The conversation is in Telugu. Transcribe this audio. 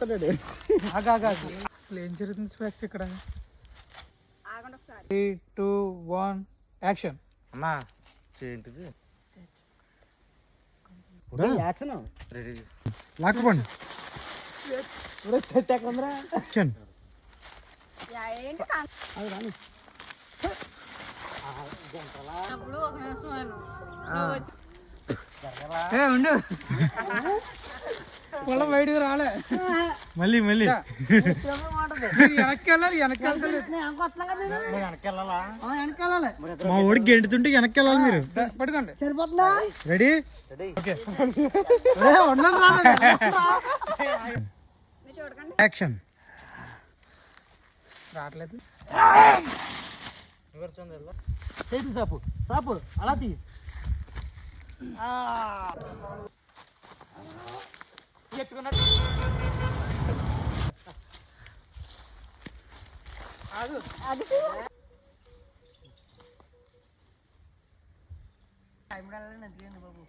అసలు ఏం జరుగుతుంది స్వేచ్ఛ ఇక్కడ? 3, 2, 1 యాక్షన్. అన్నా చేయంటిది యాక్షన్ రెడీ లాక్కోండి. యాక్షన్. ఉండు పొలం బయటకు రాలే. మళ్ళీ వెనక్కి వెళ్ళాలి. మా ఓడికి గెంటుతుంటే వెనక్కి వెళ్ళాలి. మీరు పట్టుకోండి. సరిపోతుందా? రెడీ? ఓకే. యాక్షన్. రావట్లేదు. చేతి సాపు సాపు అలా తీ. బాబు